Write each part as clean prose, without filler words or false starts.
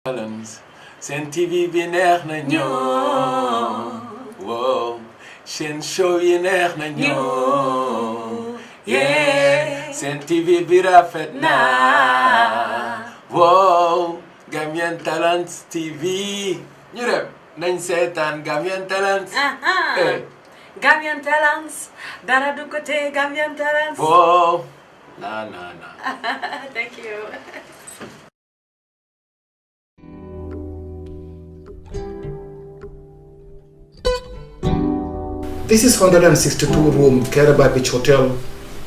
Sen TV bi neex na ñoo wow seen show yi neex na ñoo yeah Sen TV bi rafet na wow Gambian Talents TV ñu dem nañ seetaan Gambian Talents Gambian Talents dara du ko tee Gambian Talents wow na thank you. This is 162-room Kairaba Beach Hotel,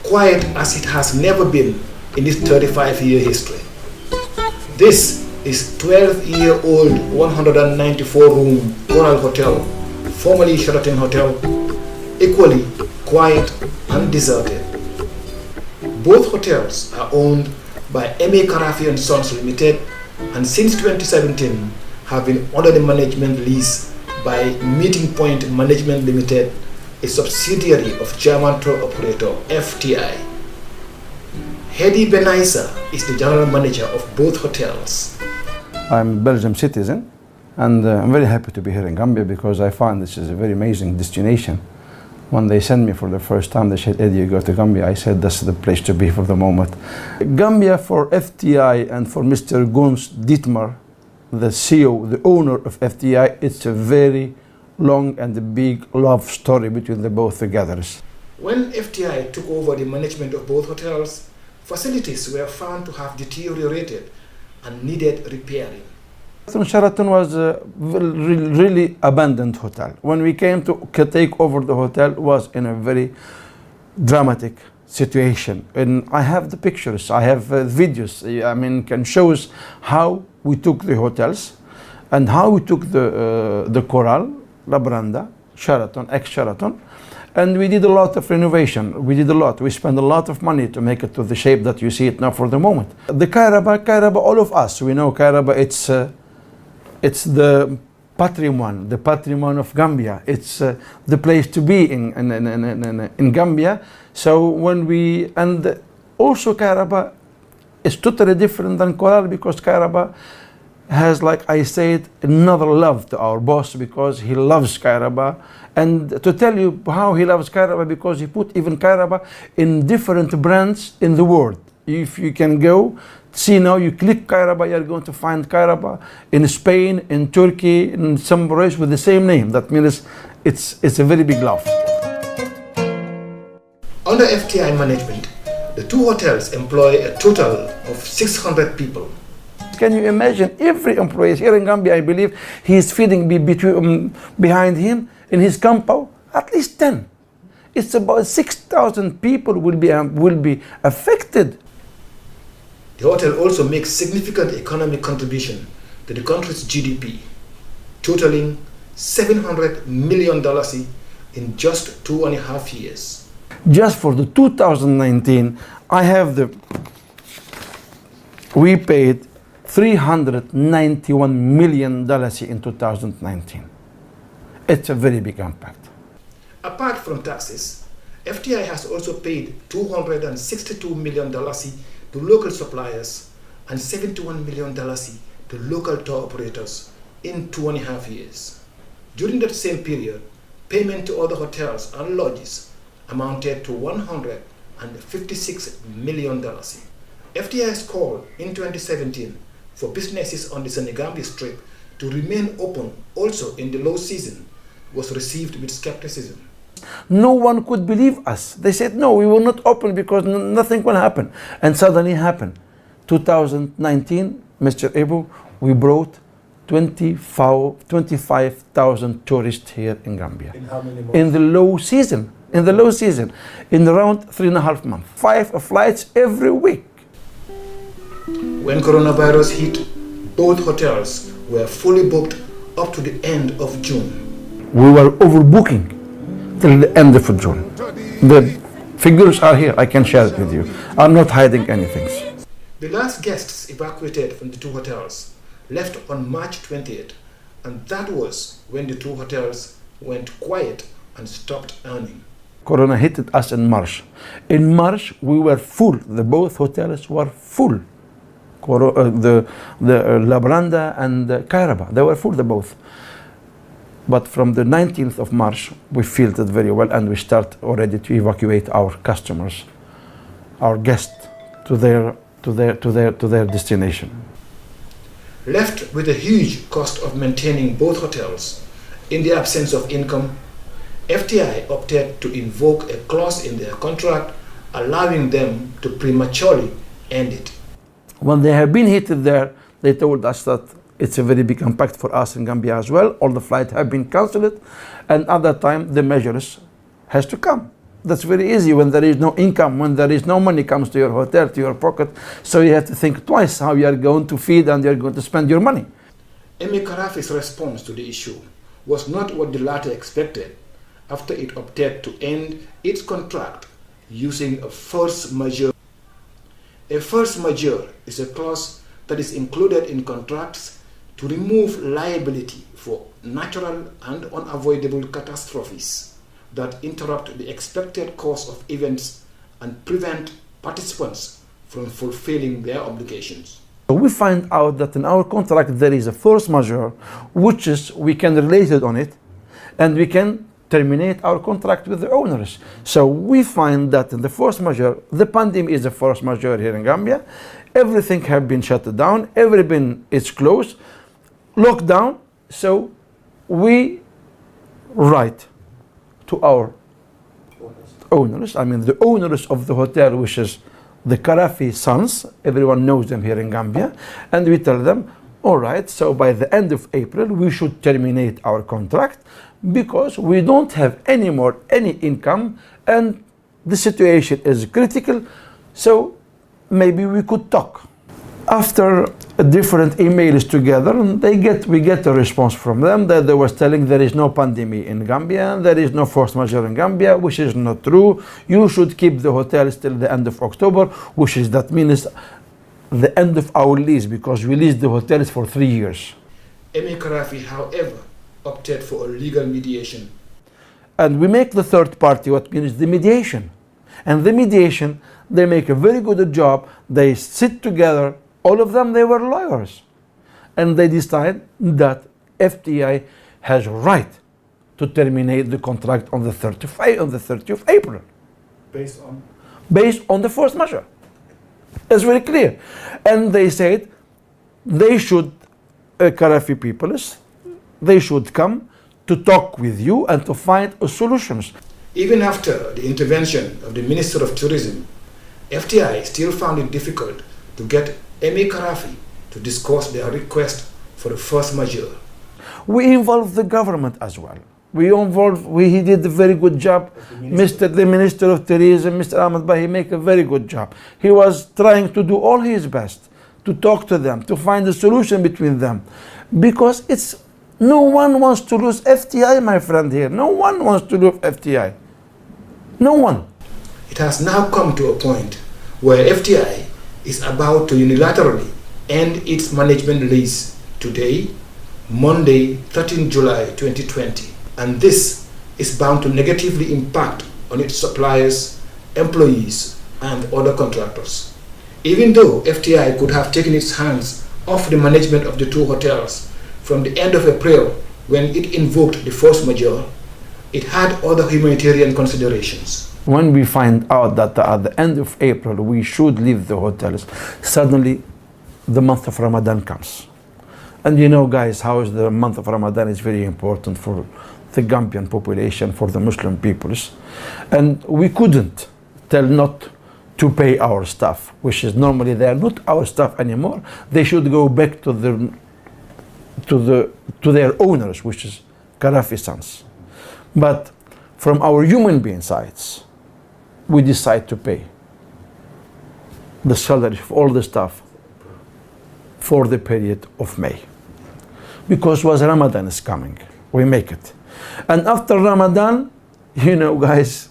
quiet as it has never been in its 35-year history. This is 12-year-old 194-room Coral Hotel, formerly Sheraton Hotel, equally quiet and deserted. Both hotels are owned by M.A. Karafi & Sons Limited and since 2017 have been under the management lease by Meeting Point Management Limited, a subsidiary of German tour operator FTI. Hedi Benaisa is the general manager of both hotels. I'm a Belgian citizen and I'm very happy to be here in Gambia because I find this is a very amazing destination. When they sent me for the first time, they said, Eddie, you go to Gambia. I said, that's the place to be for the moment. Gambia for FTI and for Mr. Gons Dietmar, the CEO, the owner of FTI, it's a very long and a big love story between the both together. When FTI took over the management of both hotels, facilities were found to have deteriorated and needed repairing. Sheraton was a really abandoned hotel. When we came to take over the hotel, it was in a very dramatic situation. And I have the pictures, I have videos, I mean, can show us how we took the hotels and how we took the Coral, La Branda, Sheraton, ex-Sheraton, and we did a lot of renovation. We did a lot. We spent a lot of money to make it to the shape that you see it now for the moment. The Kairaba, all of us, we know Kairaba, it's the patrimony of Gambia. It's the place to be in Gambia. So when we, and also Kairaba is totally different than Coral because Kairaba has, like I said, another love to our boss because he loves Kairaba. And to tell you how he loves Kairaba, because he put even Kairaba in different brands in the world. If you can go, see now, you click Kairaba, you're going to find Kairaba in Spain, in Turkey, in some place with the same name. That means it's a very big love. Under FTI management, the two hotels employ a total of 600 people. Can you imagine every employee here in Gambia, I believe he's feeding behind him in his compound, at least 10. It's about 6,000 people will be affected. The hotel also makes significant economic contribution to the country's GDP, totaling $700 million in just 2.5 years. Just for the 2019, we paid $391 million in 2019. It's a very big impact. Apart from taxes, FTI has also paid $262 million to local suppliers and $71 million to local tour operators in 2.5 years. During that same period, payment to other hotels and lodges amounted to $156 million. FTI's call in 2017 for businesses on the Senegambia Strip to remain open also in the low season was received with skepticism. No one could believe us. They said, no, we will not open because nothing will happen. And suddenly happened. 2019, Mr. Ebu, we brought 25,000 tourists here in Gambia. In how many months? In the low season. In around 3.5 months. 5 flights every week. When coronavirus hit, both hotels were fully booked up to the end of June. We were overbooking till the end of June. The figures are here, I can share it with you. I'm not hiding anything. The last guests evacuated from the two hotels left on March 20th, and that was when the two hotels went quiet and stopped earning. Corona hit us in March. In March, we were full. Both hotels were full. Labranda and Kairaba. They were full, they both. But from the 19th of March, we felt it very well, and we start already to evacuate our customers, our guests, to their destination. Left with a huge cost of maintaining both hotels in the absence of income, FTI opted to invoke a clause in their contract allowing them to prematurely end it. When they have been hit there, they told us that it's a very big impact for us in Gambia as well. All the flights have been cancelled, and at that time the measures has to come. That's very easy when there is no income, when there is no money comes to your hotel, to your pocket. So you have to think twice how you are going to feed and you are going to spend your money. Emir Karafi's response to the issue was not what the latter expected after it opted to end its contract using a force majeure. A force majeure is a clause that is included in contracts to remove liability for natural and unavoidable catastrophes that interrupt the expected course of events and prevent participants from fulfilling their obligations. We find out that in our contract there is a force majeure, which is we can relate it on it, and we can terminate our contract with the owners. So we find that in the force majeure, the pandemic is a force majeure here in Gambia. Everything have been shut down, everything is closed, locked down. So we write to our owners, I mean the owners of the hotel, which is the Karafi sons, everyone knows them here in Gambia, and we tell them, all right, so by the end of April we should terminate our contract because we don't have any more any income and the situation is critical, so maybe we could talk. After different emails together, we get a response from them that they was telling there is no pandemic in Gambia, there is no force majeure in Gambia, which is not true. You should keep the hotel till the end of October, which is that means the end of our lease, because we leased the hotels for 3 years. Emir Karafi, however, opted for a legal mediation. And we make the third party what means the mediation. And the mediation, they make a very good job. They sit together, all of them, they were lawyers. And they decide that FTI has right to terminate the contract on the 30th of April. Based on the force majeure. It's very clear. And they said they should, Karafi people, they should come to talk with you and to find solutions. Even after the intervention of the Minister of Tourism, FTI still found it difficult to get Emir Karafi to discuss their request for the force majeure. We involved the government as well. He did a very good job. The Minister of Tourism, Mr. Ahmed Bahi, make a very good job. He was trying to do all his best to talk to them, to find a solution between them. Because no one wants to lose FTI, my friend here. No one wants to lose FTI. No one. It has now come to a point where FTI is about to unilaterally end its management lease today, Monday, 13 July 2020. And this is bound to negatively impact on its suppliers, employees, and other contractors. Even though FTI could have taken its hands off the management of the two hotels from the end of April when it invoked the force majeure, it had other humanitarian considerations. When we find out that at the end of April we should leave the hotels, suddenly the month of Ramadan comes. And you know, guys, how is the month of Ramadan is very important for the Gambian population, for the Muslim peoples. And we couldn't tell not to pay our staff, which is normally they are not our staff anymore. They should go back to their owners, which is Karafi sons. But from our human being sides, we decide to pay the salary of all the staff for the period of May. Because was Ramadan is coming, we make it. And after Ramadan, you know, guys,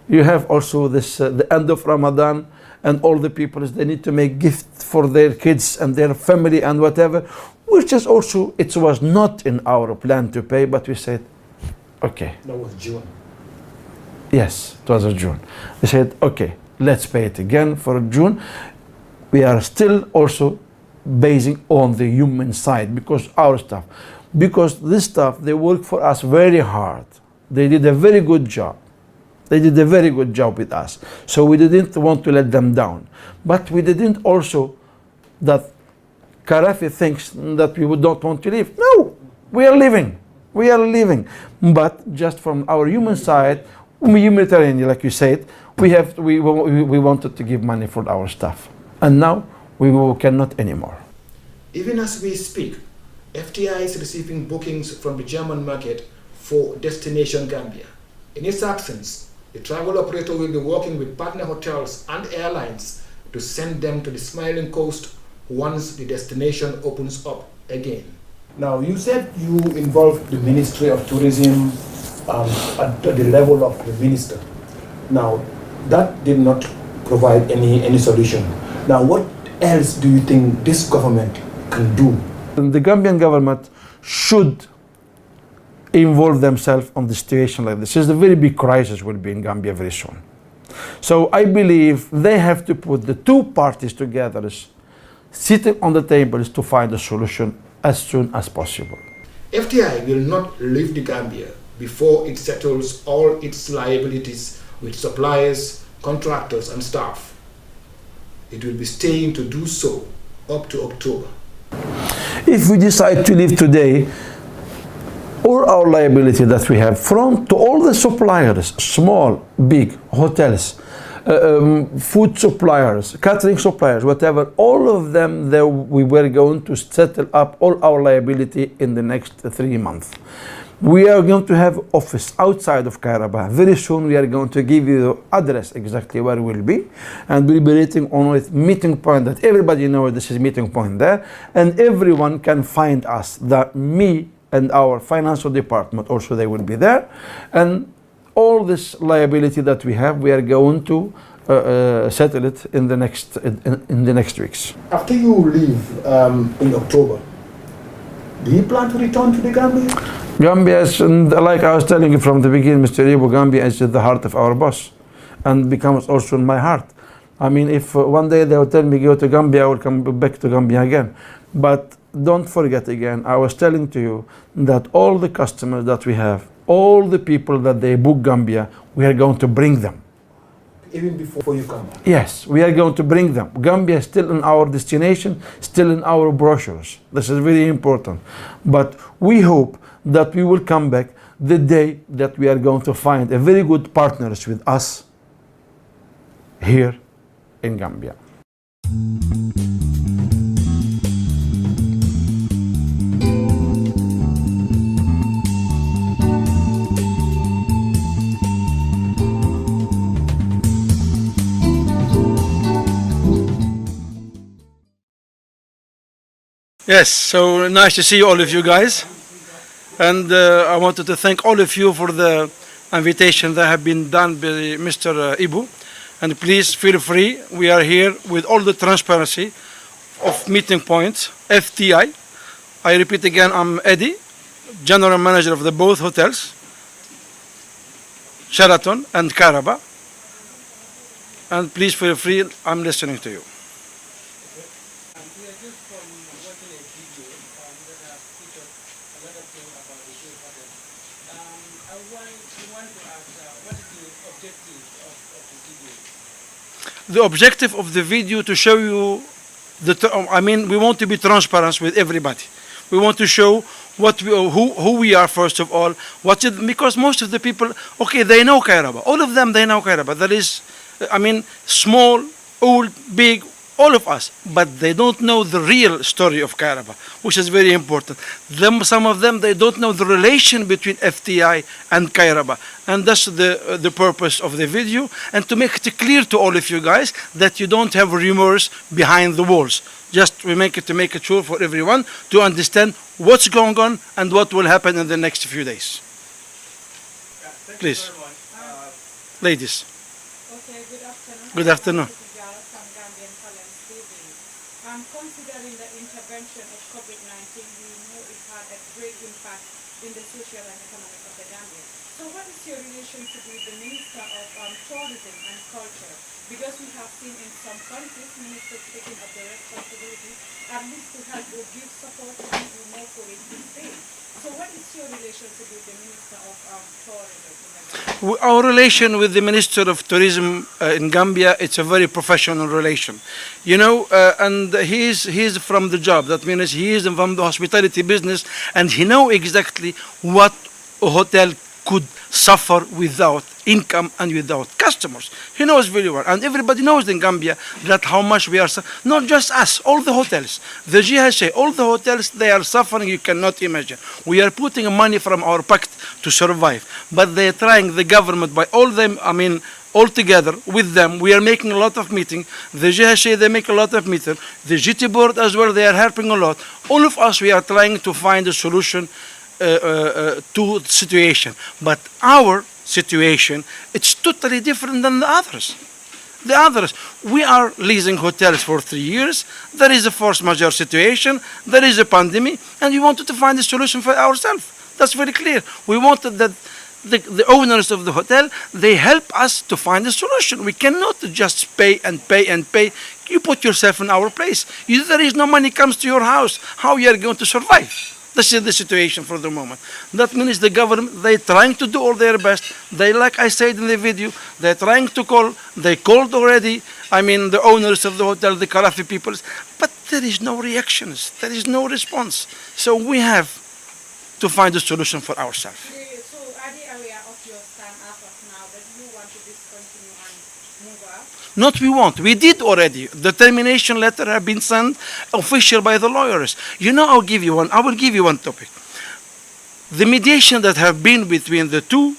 you have also this the end of Ramadan, and all the people, they need to make gifts for their kids and their family and whatever, which is also, it was not in our plan to pay, but we said, okay. That was June. Yes, it was June. We said, okay, let's pay it again for June. We are still also basing on the human side, because our staff, because this staff, they work for us very hard. They did a very good job. They did a very good job with us. So we didn't want to let them down. But we didn't also that Qaddafi thinks that we don't want to leave. No, we are leaving. We are leaving. But just from our human side, humanitarian, like you said, we wanted to give money for our staff. And now we cannot anymore. Even as we speak, FTI is receiving bookings from the German market for Destination Gambia. In its absence, the travel operator will be working with partner hotels and airlines to send them to the Smiling Coast once the destination opens up again. Now, you said you involved the Ministry of Tourism at the level of the minister. Now, that did not provide any solution. Now, what else do you think this government can do? The Gambian government should involve themselves on the situation like this. It's a very big crisis will be in Gambia very soon. So I believe they have to put the two parties together, sitting on the tables to find a solution as soon as possible. FTI will not leave the Gambia before it settles all its liabilities with suppliers, contractors and staff. It will be staying to do so up to October. If we decide to leave today, all our liability that we have from to all the suppliers, small, big, hotels, food suppliers, catering suppliers, whatever, all of them, we were going to settle up all our liability in the next 3 months. We are going to have office outside of Kairaba. Very soon we are going to give you the address exactly where we'll be, and we'll be rating on a meeting point that everybody knows this is meeting point there, and everyone can find us. That me and our financial department also, they will be there, and all this liability that we have, we are going to settle it in the next weeks. After you leave in October, do you plan to return to the Gambia? Gambia is, like I was telling you from the beginning, Mr. Ibu, Gambia is at the heart of our boss, and becomes also in my heart. I mean, if one day they will tell me go to Gambia, I will come back to Gambia again. But don't forget again, I was telling to you that all the customers that we have, all the people that they book Gambia, we are going to bring them. Even before you come back? Yes, we are going to bring them. Gambia is still in our destination, still in our brochures. This is very important. But we hope that we will come back the day that we are going to find a very good partners with us here in Gambia. Yes, so nice to see all of you guys. And I wanted to thank all of you for the invitation that have been done by Mr. Ibu. And please feel free. We are here with all the transparency of meeting points, FTI. I repeat again, I'm Eddie, General Manager of the both hotels, Sheraton and Kairaba. And please feel free, I'm listening to you. The objective of the video to show you we want to be transparent with everybody. We want to show who we are first of all. Because most of the people, okay, they know Kairaba. All of them, they know Kairaba. That is, small, old, big, all of us, but they don't know the real story of Kairaba, which is very important. Some of them, they don't know the relation between FTI and Kairaba, and that's the purpose of the video, and to make it clear to all of you guys that you don't have rumors behind the walls. Just we make it sure for everyone to understand what's going on and what will happen in the next few days. Please, ladies. Okay, good afternoon. Good afternoon. Considering the intervention of COVID-19, we know it had a great impact in the social and economic of the Gambia. So what is your relationship with the Minister of Tourism and Culture? Because we have seen in some countries, ministers taking up the responsibility at least to help or give support to people more for it to stay. So what is your relationship with the Minister of Tourism in Gambia? Our relation with the Minister of Tourism in Gambia, it's a very professional relation, you know, and he's from the job. That means he is from the hospitality business, and he know exactly what a hotel could suffer without income and without customers. He knows very well, and everybody knows in Gambia that how much we are, not just us, all the hotels, the GHA, all the hotels, they are suffering, you cannot imagine. We are putting money from our pocket to survive, but they are trying, the government, by all them, I mean, all together with them, we are making a lot of meeting. The GHA, they make a lot of meeting. The GT board as well, they are helping a lot. All of us, we are trying to find a solution to the situation. But our situation, it's totally different than the others. The others, we are leasing hotels for 3 years. There is a force majeure situation. There is a pandemic, and we wanted to find a solution for ourselves. That's very clear. We wanted that the owners of the hotel, they help us to find a solution. We cannot just pay and pay and pay. You put yourself in our place. There is no money comes to your house. How you are going to survive? This is the situation for the moment. That means the government, they're trying to do all their best. They, like I said in the video, they're trying to call. They called already, I mean, the owners of the hotel, the Karafi people. But there is no reactions. There is no response. So we have to find a solution for ourselves. So are they aware of your stand as of now that you want to discontinue and move up? Not we want. We did already. The termination letter have been sent official by the lawyers. You know, I will give you one topic. The mediation that have been between the two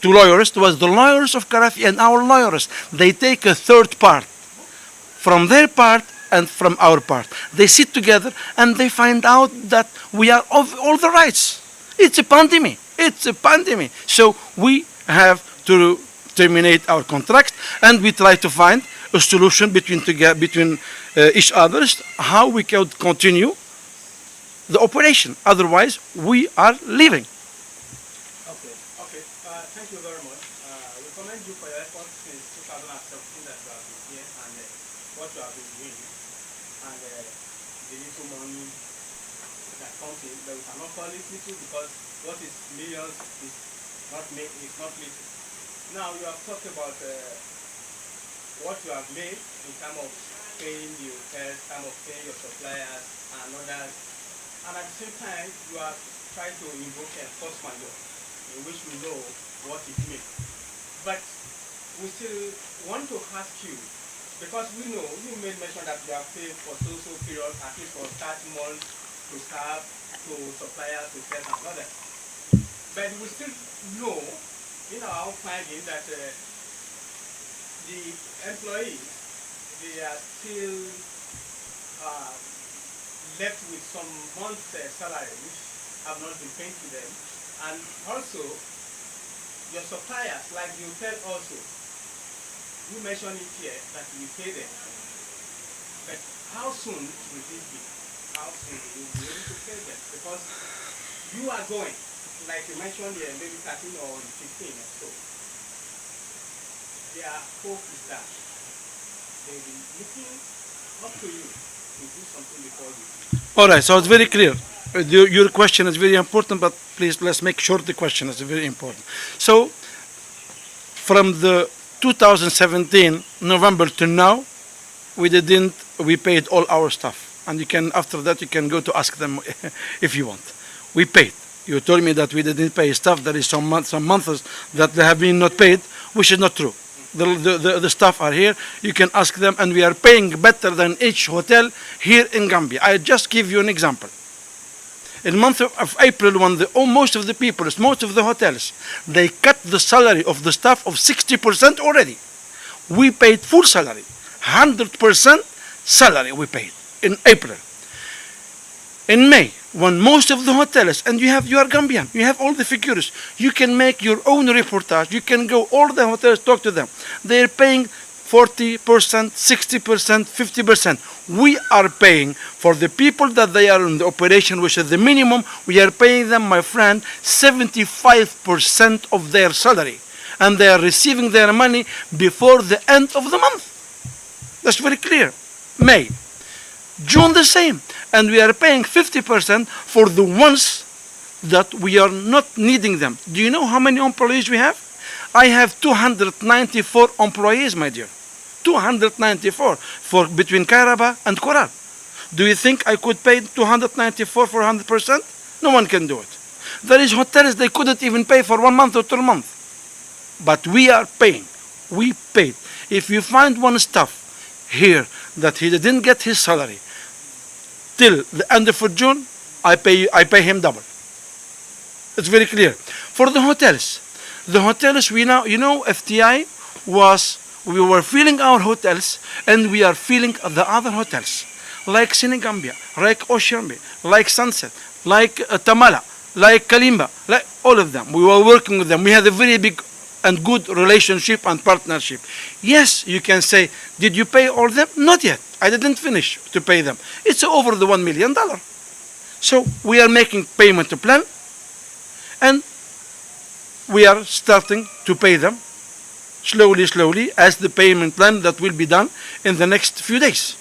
lawyers was the lawyers of Karafi and our lawyers. They take a third part from their part and from our part. They sit together and they find out that we are of all the rights. It's a pandemic. It's a pandemic. So we have to terminate our contract, and we try to find a solution between each other, how we can continue the operation. Otherwise, we are leaving. Okay. Thank you very much. We commend you for your efforts since 2017 that you have been here and what you have been doing, and the little money that comes in. But we cannot call it little because what is millions is not little. Now you have talked about what you have made in terms of paying the hotels, in terms of paying your suppliers and others, and at the same time you are trying to invoke a force majeure in which we know what it means. But we still want to ask you, because we know you made mention that you have paid for so period, at least for 30 months to staff, to suppliers, to sales and others. But we still know in our finding that the employees, they are still left with some months' salary which have not been paid to them, and also your suppliers, like the hotel also, you mentioned it here that we pay them. But how soon will this be? How soon will you be able to pay them? Because you are going, like you mentioned here, maybe 13 or 15 or so. Their hope is that they will be looking up to you to do something before you. All right, so it's very clear. Your question is very important, but please let's make sure the question is very important. So, from the 2017 November to now, we paid all our stuff, and you can, after that you can go to ask them if you want. We paid. You told me that we didn't pay stuff. There is some months that they have been not paid, which is not true. The staff are here. You can ask them, and we are paying better than each hotel here in Gambia. I just give you an example. In the month of April, when most of the people, most of the hotels, they cut the salary of the staff of 60% already. We paid full salary, 100% salary we paid in April. In May, when most of the hotels, and you are Gambian, you have all the figures, you can make your own reportage, you can go all the hotels, talk to them. They're paying 40%, 60%, 50%. We are paying for the people that they are in the operation, which is the minimum, we are paying them, my friend, 75% of their salary. And they are receiving their money before the end of the month. That's very clear. May. June the same. And we are paying 50% for the ones that we are not needing them. Do you know how many employees we have? I have 294 employees, my dear. 294 for between Kairaba and Coral. Do you think I could pay 294 for 100%? No one can do it. There is hotels they couldn't even pay for 1 month or 2 months. But we are paying. We paid. If you find one staff here that he didn't get his salary till the end of June, I pay him double. It's very clear. For the hotels we now, FTI we were filling our hotels and we are filling the other hotels like Senegambia, like Oshambe, like Sunset, like Tamala, like Kalimba, like all of them. We were working with them. We had a very big and good relationship and partnership. Yes, you can say, did you pay all of them? Not yet. I didn't finish to pay them. It's over the $1 million. So we are making payment to plan and we are starting to pay them slowly as the payment plan that will be done in the next few days.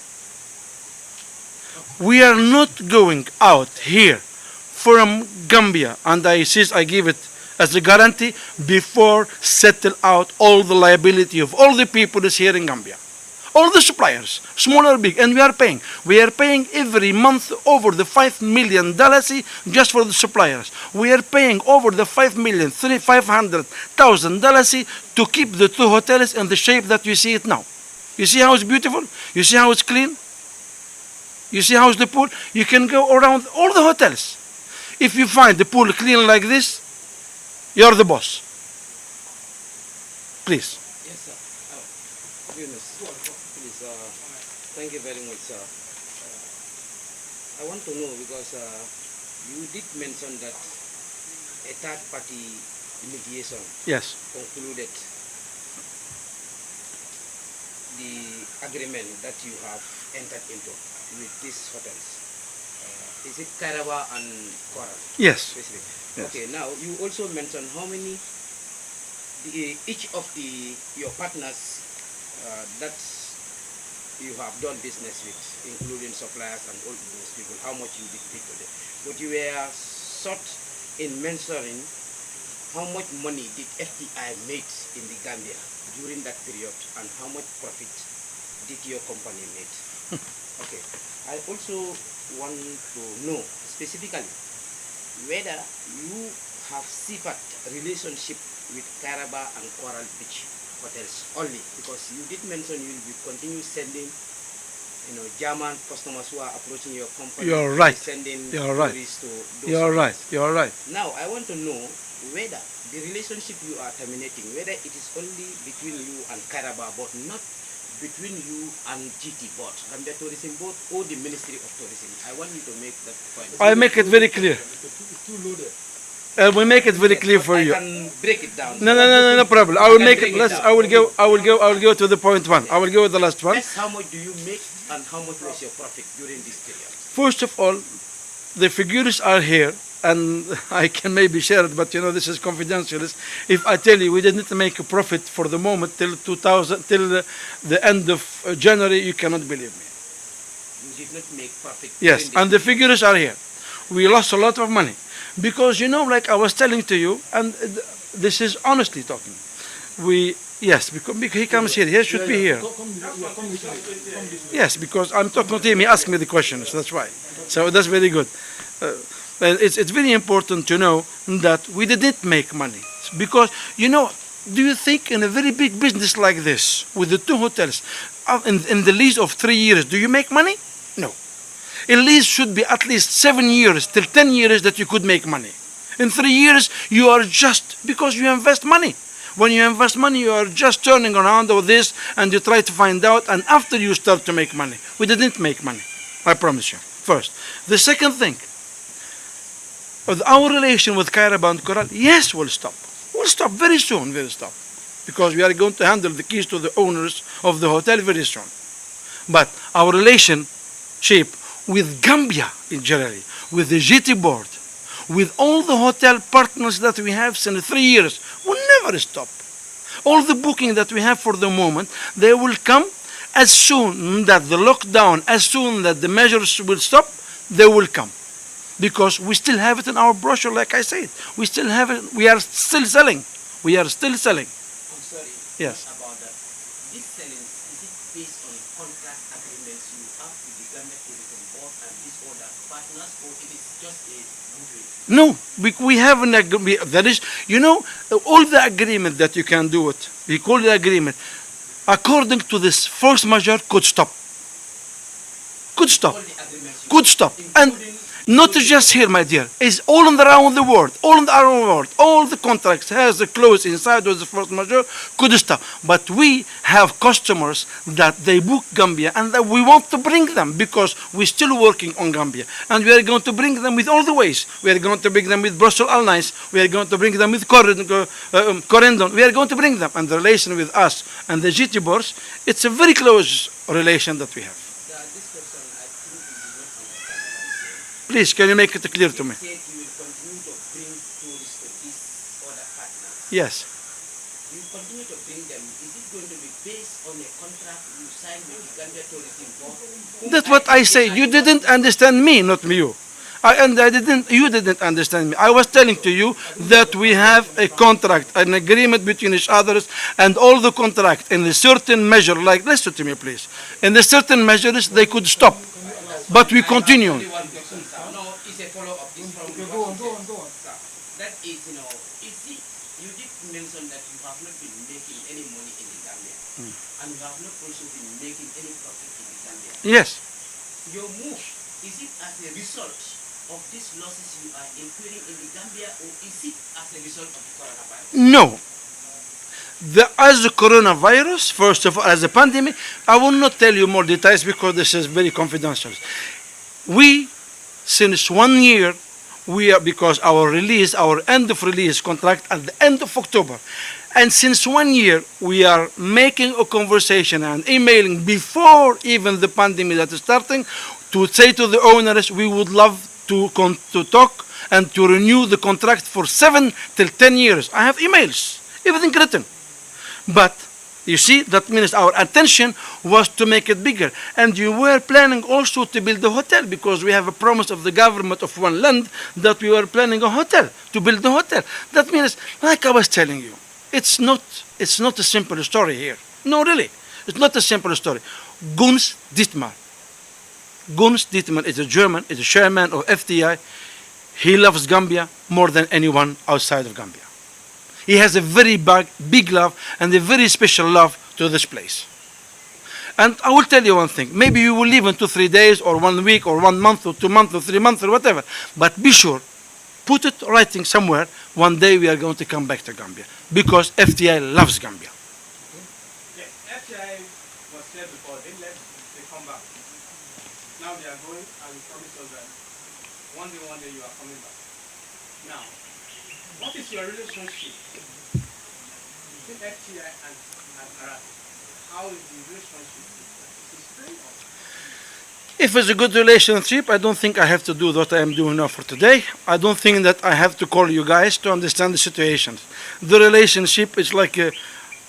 We are not going out here from Gambia, and I give it as a guarantee before settle out all the liability of all the people is here in Gambia. All the suppliers, small or big, and we are paying. We are paying every month over the $5 million just for the suppliers. We are paying over the $500,000 to keep the 2 hotels in the shape that you see it now. You see how it's beautiful? You see how it's clean? You see how's the pool? You can go around all the hotels. If you find the pool clean like this, you're the boss. Please. Yes, sir. Yunus, please, thank you very much, sir. I want to know because you did mention that a third-party mediation Yes. concluded the agreement that you have entered into with these hotels. Is it Kairaba and Coral? Yes. Basically. Yes. Okay, now you also mentioned how many each of your partners that you have done business with, including suppliers and all those people, how much you did pay to them. But you were short in mentioning how much money did FTI make in the Gambia during that period and how much profit did your company make. Okay, I also want to know specifically whether you have separate relationship with Kairaba and Coral Beach hotels only, because you did mention you will be continue sending German customers who are approaching your company. You're right. Sending You're right. tourists to those You're right. hotels. You're right. Now I want to know whether the relationship you are terminating, whether it is only between you and Kairaba, but not between you and GT Board, Gambia Tourism Board, or the Ministry of Tourism. I want you to make that point. I make it very clear. We make it very clear for you. I can break it down. No problem. I will make it. I will go to the point one. I will go with the last one. Yes, how much do you make and how much was your profit during this period? First of all, the figures are here, and I can maybe share it, but this is confidential. If I tell you we didn't make a profit for the moment till the end of January, you cannot believe me. You did not make profit. Yes, and the figures are here. We lost a lot of money because like I was telling to you, and this is honestly talking. Because he comes here. He should be here. Yes, because I'm talking to him. He asked me the questions. That's why. So that's very good. It's very important to know that we didn't make money because do you think in a very big business like this with the 2 hotels in the lease of 3 years, do you make money? No. A lease should be at least 7 years till 10 years that you could make money. In 3 years, you are just because you invest money. When you invest money, you are just turning around all this and you try to find out, and after you start to make money. We didn't make money, I promise you. First. The second thing, our relation with Kairaba and Coral, yes, will stop. We'll stop very soon, because we are going to handle the keys to the owners of the hotel very soon. But our relationship with Gambia in general, with the GT board, with all the hotel partners that we have since 3 years, will never stop. All the booking that we have for the moment, they will come As soon that the lockdown, as soon that the measures will stop, they will come. Because we still have it in our brochure, like I said. We still have it. We are still selling. We are still selling. I'm sorry. Yes. About that. This selling, is it based on contract agreements you have with the Gambia Tourism Board and these other partners, or it is just a goodwill? No, we have an agreement. That is, all the agreement that you can do it. We call the agreement. According to this, force majeure could stop. Could stop. All the agreements you Could stop. And including not just here, my dear. It's all around the world. All around the world. All the contracts has a clause inside with the force majeure could stop. But we have customers that they book Gambia and that we want to bring them because we're still working on Gambia. And we are going to bring them with all the ways. We are going to bring them with Brussels Airlines. We are going to bring them with Corendon. We are going to bring them. And the relation with us and the GT boards, it's a very close relation that we have. this question, I think you did not understand what I'm saying. Please, can you make it clear to me? You said you will continue to bring tourists to these other partners. Yes. You continue to bring them. Is it going to be based on a contract you signed with the Gambia Tourism Board? That's what I say. You didn't understand me, not me, you. You didn't understand me. I was telling to you that we have a contract, an agreement between each others, and all the contract in a certain measure, like, listen to me, please. In a certain measures, they could stop. But we continue. Only one question, sir. No, it's a follow-up. This from Go on. Sir, that is, you did mention that you have not been making any money in the Gambia, and you have not also been making any profit in the Gambia. Yes. Your move, is it as a result of these losses you are incurring in the Gambia, or is it as a result of the coronavirus? No. As the coronavirus, first of all, as a pandemic, I will not tell you more details because this is very confidential. We, since 1 year, because our end of release contract at the end of October. And since 1 year, we are making a conversation and emailing before even the pandemic that is starting to say to the owners, we would love to talk and to renew the contract for 7 till 10 years. I have emails, everything written. But you see, that means our attention was to make it bigger. And you were planning also to build a hotel because we have a promise of the government of one land that we were planning a hotel, to build a hotel. That means, like I was telling you, it's not a simple story here. No, really. It's not a simple story. Guns Dittmar is a German, is a chairman of FTI. He loves Gambia more than anyone outside of Gambia. He has a very big love and a very special love to this place. And I will tell you one thing. Maybe you will leave in 2-3 days or 1 week or 1 month or 2 months or 3 months or whatever. But be sure, put it writing somewhere, one day we are going to come back to Gambia. Because FTI loves Gambia. Yes, FTI was there before. They left, they come back. Now they are going and you promise us that one day you are coming back. Now, what is your relationship between FTI and Arabic? How is the relationship? Is it straight or? If it's a good relationship, I don't think I have to do what I am doing now for today. I don't think that I have to call you guys to understand the situation. The relationship is like a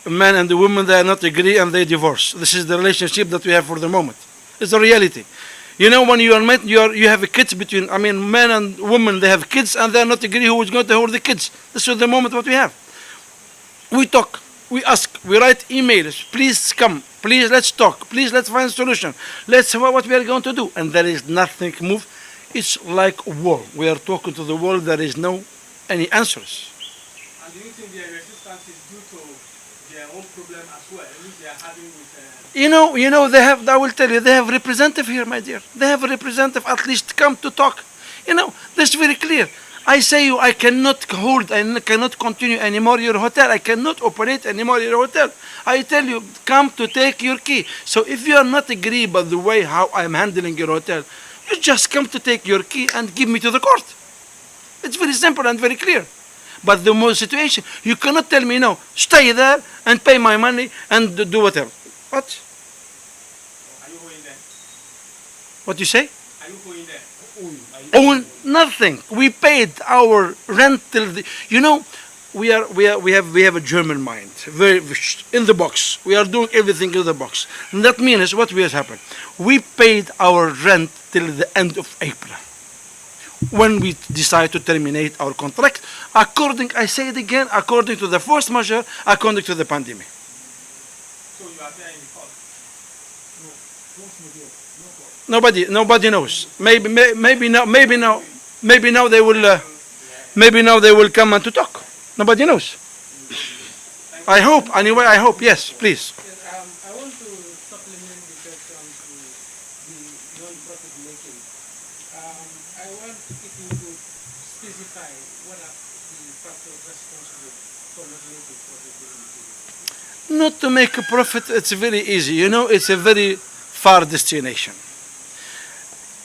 man and a woman, they are not agree and they divorce. This is the relationship that we have for the moment. It's the reality. You know, when you are met, you have a kids between, man and woman, they have kids and they are not agree who is going to hold the kids. This is the moment what we have. We talk, we ask, we write emails, please come, please let's talk, please let's find a solution, let's see what we are going to do. And there is nothing move. It's like war. We are talking to the world, there is no any answers. And do you think their resistance is due to their own problem as well, which they are having with they have, I will tell you, they have representative here, my dear. They have a representative at least come to talk. That's very clear. I say you, I cannot continue anymore your hotel. I cannot operate anymore your hotel. I tell you, come to take your key. So if you are not agree by the way how I am handling your hotel, you just come to take your key and give me to the court. It's very simple and very clear. But the more situation, you cannot tell me no, stay there and pay my money and do whatever. What? Are you going there? What you say? Are you going there? Oh, nothing. We paid our rent till we have a German mind, very in the box. We are doing everything in the box. And that means what will happen? We paid our rent till the end of April. When we decide to terminate our contract, I say it again, according to the force majeure, according to the pandemic. So you are there in the court? Nobody knows. Maybe now they will come and to talk. Nobody knows. I hope. Anyway, I hope. Yes, please. I want to supplement the question to the non-profit making. I want if you could specify what are the factors responsible for not making profit during the period. Not to make a profit, it's very easy. You know, it's a very far destination.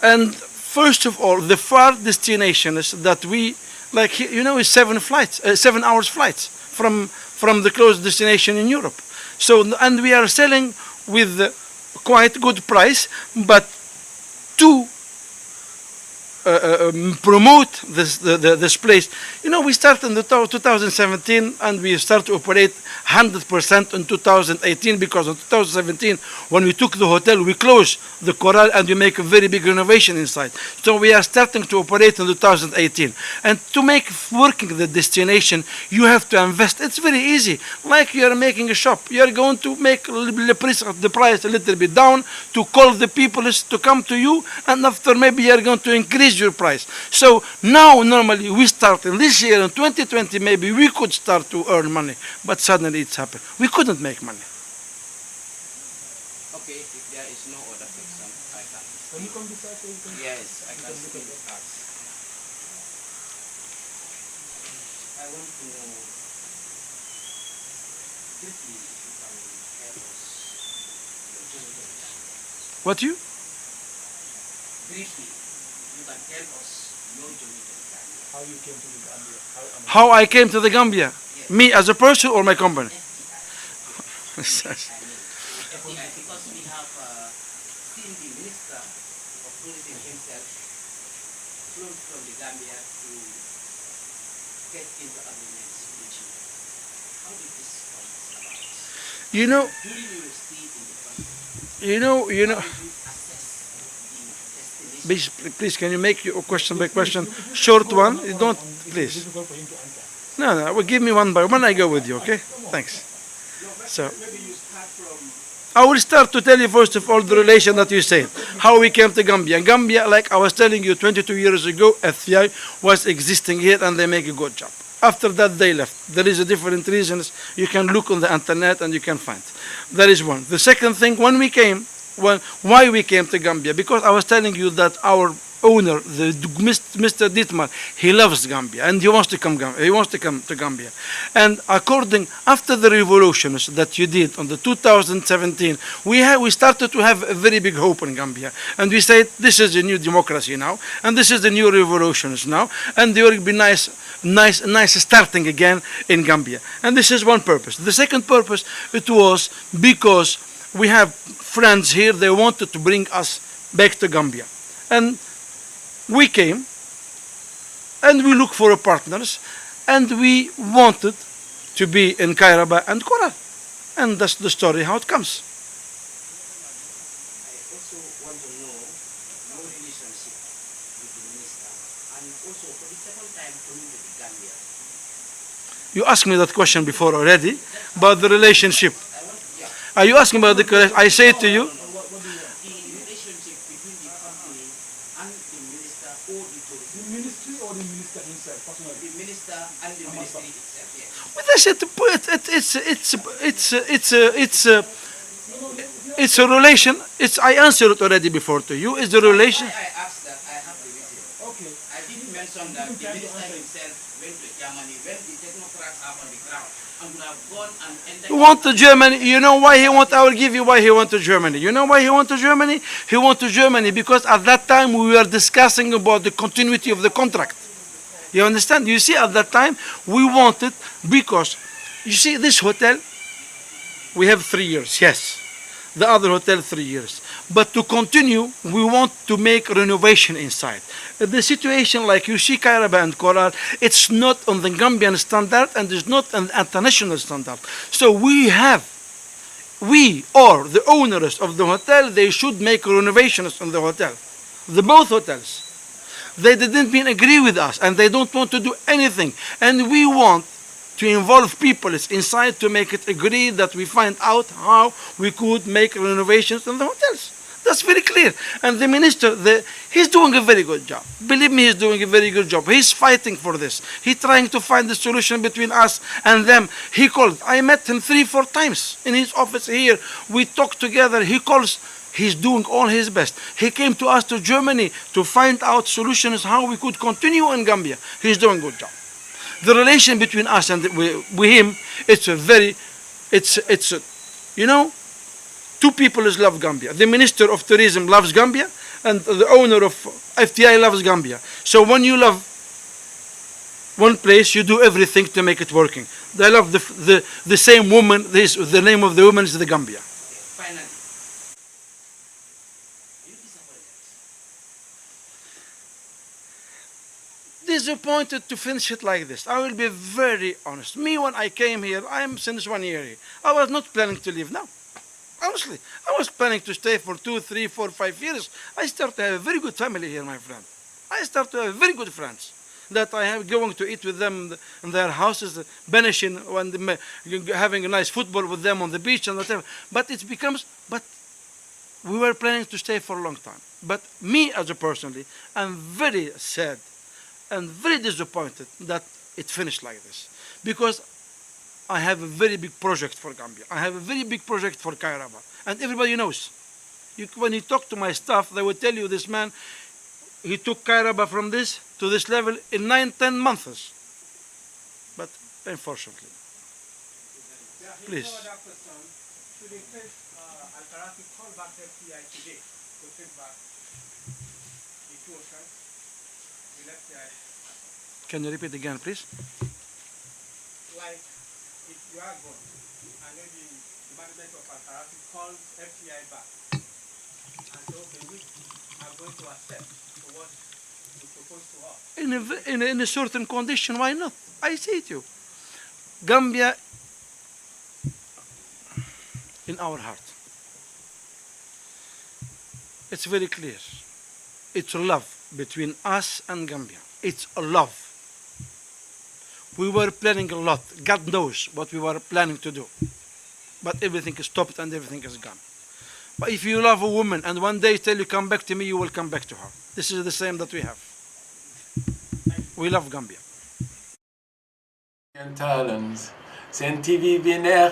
And first of all, the far destination is that we, like, you know, it's 7 hours flights from the close destination in Europe. So, and we are selling with quite good price, but to promote this place. You know, we started in 2017 and we start to operate 100% in 2018, because in 2017, when we took the hotel, we closed the Coral and we make a very big renovation inside. So we are starting to operate in 2018. And to make working the destination, you have to invest. It's very easy. Like you are making a shop, you are going to make the price a little bit down to call the people to come to you, and after maybe you are going to increase your price. So now normally we start in this year in 2020, maybe we could start to earn money, but suddenly it's happened. We couldn't make money. Okay, if there is no other question, I can. Can you come this side so you can? Yes, I can still ask. I want to know quickly if you can help us. What you? Briefly, you can tell us your journey to Ghana. How you came to the Gambia? How I came to the Gambia? Me as a person or my company? FDI, because we have seen the Minister of Tourism himself flown from the Gambia to get into agreements with you. How did this come about? You know, During your stay in the country, you know. how did you assess the destination? Please, can you make your question by question short one? You don't, please. Difficult for him to answer. No, well, give me one by one. I go with you, okay? Thanks. So Maybe you start from I will start to tell you first of all the relation that you said, how we came to Gambia. Gambia, like I was telling you 22 years ago, FCI was existing here and they make a good job. After that, they left. There is a different reasons. You can look on the internet and you can find. That is one. The second thing, when we came, why we came to Gambia? Because I was telling you that our owner, Mr. Dietmar, he loves Gambia and he wants to come. He wants to come to Gambia. And after the revolutions that you did on the 2017, we started to have a very big hope in Gambia, and we said this is a new democracy now, and this is the new revolutions now, and there will be nice starting again in Gambia. And this is one purpose. The second purpose, it was because we have friends here. They wanted to bring us back to Gambia, and we came and we looked for partners, and we wanted to be in Kairaba and Coral. And that's the story how it comes. I also want to know your relationship with the minister, and also for the second time coming to the Gambia. You asked me that question before already about the relationship. I want, yeah, Are you asking about the? I say to you, the relationship between the company and the minister or the tourism. the ministry or the minister himself personally. The minister and the ministry itself, yes. well, that's it. It's a relation. I answered it already before to you. It's the relation. Why I asked that, I have the reason. Okay. I didn't mention that the minister himself went to Germany when the technocrats are on the ground and would have gone and entered. He went to Germany. You know why he went? I will give you why he went to Germany. You know why he went to Germany? He went to Germany because at that time we were discussing about the continuity of the contract. You understand? You see, at that time we wanted, because you see this hotel, we have 3 years. Yes, the other hotel 3 years. But to continue, we want to make renovation inside. The situation like you see Kairaba and Coral, it's not on the Gambian standard and it's not an international standard. So we or the owners of the hotel, they should make renovations on the hotel. The both hotels. They didn't agree with us and they don't want to do anything. And we want to involve people inside to make it agree that we find out how we could make renovations in the hotels. That's very clear. And the minister, he's doing a very good job. Believe me, he's doing a very good job. He's fighting for this. He's trying to find the solution between us and them. He called. I met him 3-4 times in his office here. We talked together. He calls. He's doing all his best. He came to us to Germany to find out solutions how we could continue in Gambia. He's doing a good job. The relation between us and with him, it's two people love Gambia. The Minister of Tourism loves Gambia, and the owner of FTI loves Gambia. So when you love one place, you do everything to make it working. They love the same woman. The name of the woman is the Gambia. Finally, you Disappointed to finish it like this. I will be very honest. Me, when I came here, I'm since 1 year here. I was not planning to leave now. Honestly, I was planning to stay for 2, 3, 4, 5 years. I start to have a very good family here, my friend. I start to have very good friends that I am going to eat with them in their houses, banishing and having a nice football with them on the beach and whatever. But we were planning to stay for a long time. But me, as a personally, I'm very sad and very disappointed that it finished like this, because I have a very big project for Gambia. I have a very big project for Kairaba. And everybody knows. When you talk to my staff, they will tell you this man, he took Kairaba from this to this level in 9-10 months. But unfortunately. Please. Should in case Al-Karafi call back FTI today to take back the 2 oceans, will FTI... Can you repeat again, please? Like, if you are gone, and maybe the management of Al-Karafi calls FTI back and say, okay, we are going to accept for what you propose to us. In a certain condition, why not? I say to you, Gambia in our heart. It's very clear. It's a love between us and Gambia. It's a love. We were planning a lot. God knows what we were planning to do. But everything is stopped and everything is gone. But if you love a woman and one day tell you come back to me, you will come back to her. This is the same that we have. We love Gambia. Talents. Sen TV bi neex